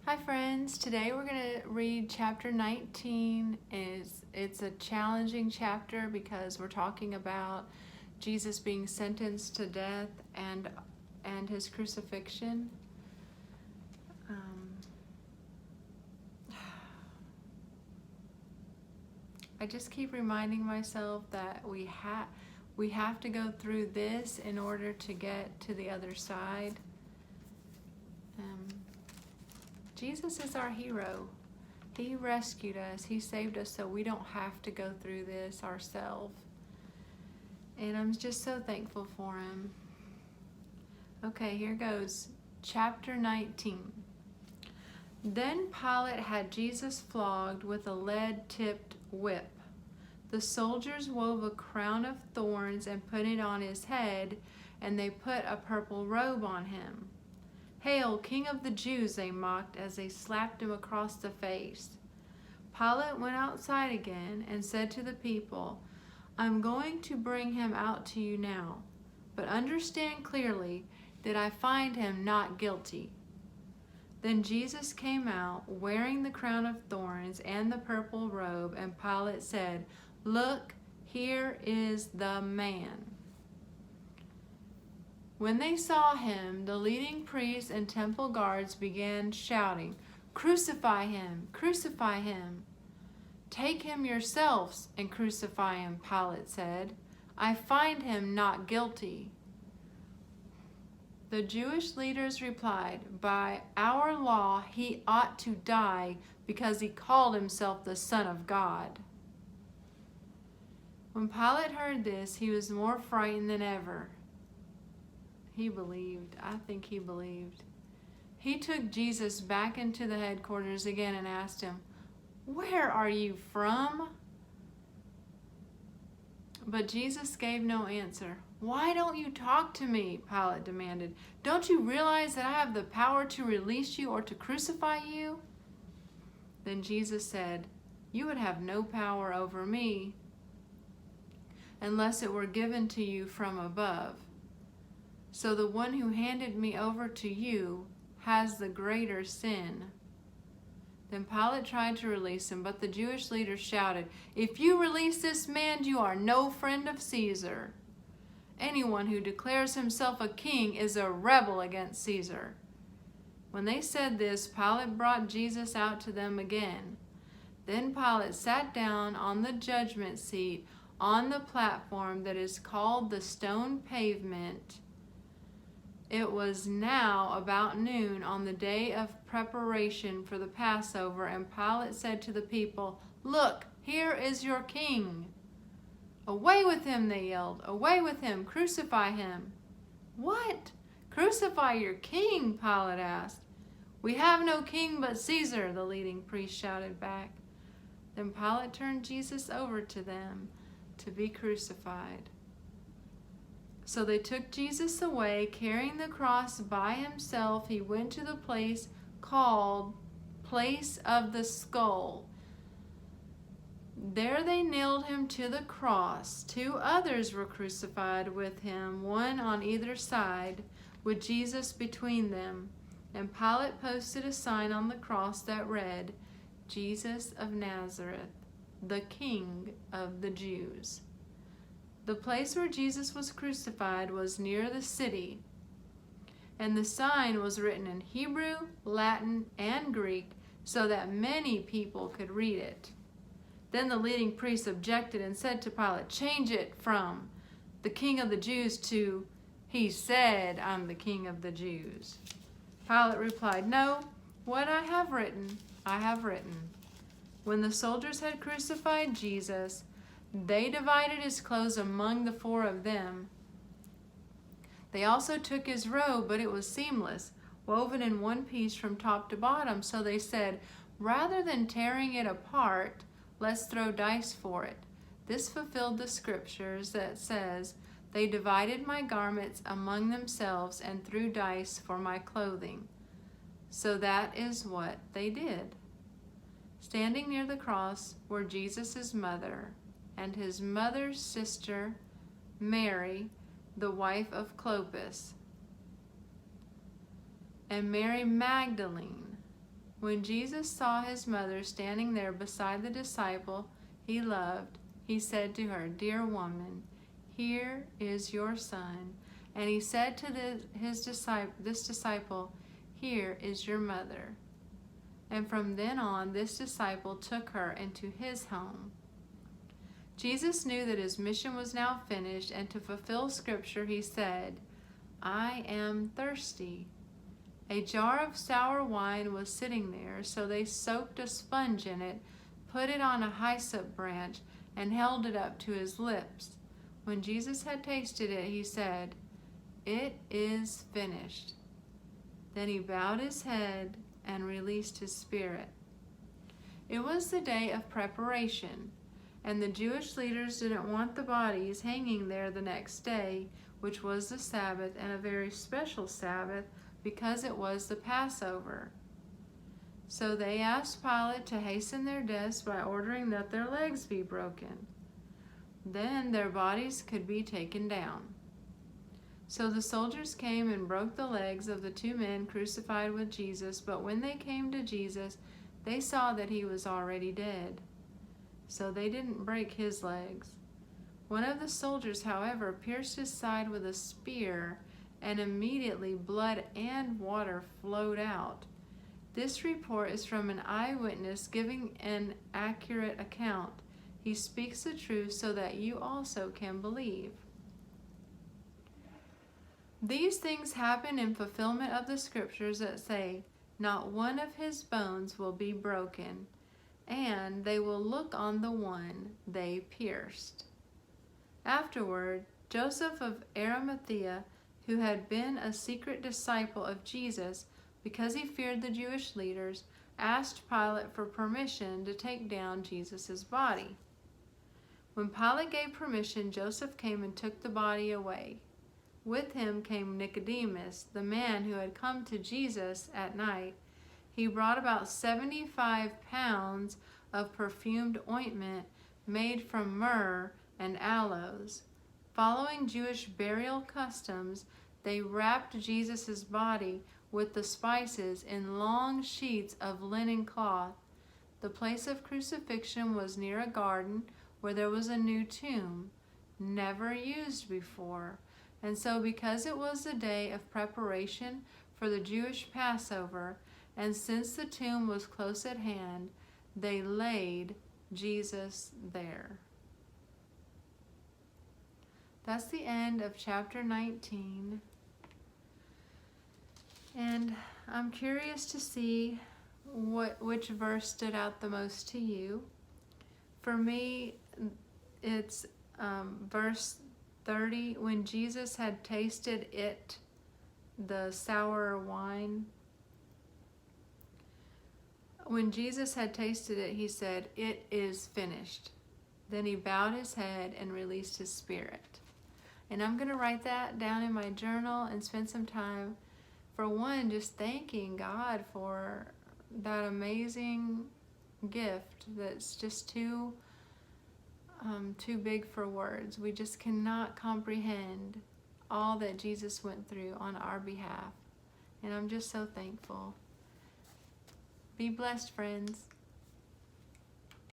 Hi friends, today we're going to read chapter 19. It's a challenging chapter because we're talking about Jesus being sentenced to death and his crucifixion. I just keep reminding myself that we have to go through this in order to get to the other side. Jesus is our hero. He rescued us. He saved us so we don't have to go through this ourselves. And I'm just so thankful for him. Okay, here goes. Chapter 19. Then Pilate had Jesus flogged with a lead-tipped whip. The soldiers wove a crown of thorns and put it on his head, and they put a purple robe on him. "Hail, King of the Jews," they mocked as they slapped him across the face. Pilate went outside again and said to the people, "I'm going to bring him out to you now, but understand clearly that I find him not guilty." Then Jesus came out wearing the crown of thorns and the purple robe, and Pilate said, "Look, here is the man." When they saw him, the leading priests and temple guards began shouting, "Crucify him! Crucify him!" "Take him yourselves and crucify him," Pilate said. "I find him not guilty." The Jewish leaders replied, "By our law he ought to die because he called himself the Son of God." When Pilate heard this, he was more frightened than ever. He believed. I think he believed. He took Jesus back into the headquarters again and asked him, "Where are you from?" But Jesus gave no answer. "Why don't you talk to me?" Pilate demanded. "Don't you realize that I have the power to release you or to crucify you?" Then Jesus said, "You would have no power over me unless it were given to you from above. So the one who handed me over to you has the greater sin." Then Pilate tried to release him, but the Jewish leaders shouted, "If you release this man, you are no friend of Caesar. Anyone who declares himself a king is a rebel against Caesar." When they said this, Pilate brought Jesus out to them again. Then Pilate sat down on the judgment seat on the platform that is called the Stone Pavement. It was now about noon on the day of preparation for the Passover, and Pilate said to the people, "Look, here is your king." "Away with him," they yelled. "Away with him! Crucify him!" "What? Crucify your king?" Pilate asked. "We have no king but Caesar," the leading priest shouted back. Then Pilate turned Jesus over to them to be crucified. So they took Jesus away, carrying the cross by himself. He went to the place called Place of the Skull. There they nailed him to the cross. 2 others were crucified with him, one on either side, with Jesus between them. And Pilate posted a sign on the cross that read, "Jesus of Nazareth, the King of the Jews." The place where Jesus was crucified was near the city, and the sign was written in Hebrew, Latin, and Greek so that many people could read it. Then the leading priests objected and said to Pilate, "Change it from 'the King of the Jews' to 'He said, I'm the King of the Jews.'" Pilate replied, "No, what I have written, I have written." When the soldiers had crucified Jesus, they divided his clothes among the 4 of them. They also took his robe, but it was seamless, woven in one piece from top to bottom. So they said, "Rather than tearing it apart, let's throw dice for it." This fulfilled the scriptures that says, "They divided my garments among themselves and threw dice for my clothing." So that is what they did. Standing near the cross were Jesus' mother and his mother's sister, Mary, the wife of Clopas, and Mary Magdalene. When Jesus saw his mother standing there beside the disciple he loved, he said to her, "Dear woman, here is your son." And he said to this disciple, "Here is your mother." And from then on, this disciple took her into his home. Jesus knew that his mission was now finished, and to fulfill Scripture, he said, "I am thirsty." A jar of sour wine was sitting there, so they soaked a sponge in it, put it on a hyssop branch, and held it up to his lips. When Jesus had tasted it, he said, "It is finished." Then he bowed his head and released his spirit. It was the day of preparation, and the Jewish leaders didn't want the bodies hanging there the next day, which was the Sabbath, and a very special Sabbath, because it was the Passover. So they asked Pilate to hasten their deaths by ordering that their legs be broken. Then their bodies could be taken down. So the soldiers came and broke the legs of the two men crucified with Jesus, but when they came to Jesus, they saw that he was already dead. So they didn't break his legs. One of the soldiers, however, pierced his side with a spear, and immediately blood and water flowed out. This report is from an eyewitness giving an accurate account. He speaks the truth so that you also can believe. These things happen in fulfillment of the Scriptures that say, "Not one of his bones will be broken," and they will look on the one they pierced. Afterward, Joseph of Arimathea, who had been a secret disciple of Jesus because he feared the Jewish leaders, asked Pilate for permission to take down Jesus' body. When Pilate gave permission, Joseph came and took the body away. With him came Nicodemus, the man who had come to Jesus at night. He brought about 75 pounds of perfumed ointment made from myrrh and aloes. Following Jewish burial customs, they wrapped Jesus' body with the spices in long sheets of linen cloth. The place of crucifixion was near a garden where there was a new tomb, never used before. And so because it was the day of preparation for the Jewish Passover, and since the tomb was close at hand, they laid Jesus there. That's the end of chapter 19. And I'm curious to see which verse stood out the most to you. For me, it's verse 30, when Jesus had tasted it, the sour wine. When Jesus had tasted it, he said, "It is finished." Then he bowed his head and released his spirit. And I'm going to write that down in my journal and spend some time, for one, just thanking God for that amazing gift that's just too big for words. We just cannot comprehend all that Jesus went through on our behalf. And I'm just so thankful. Be blessed, friends.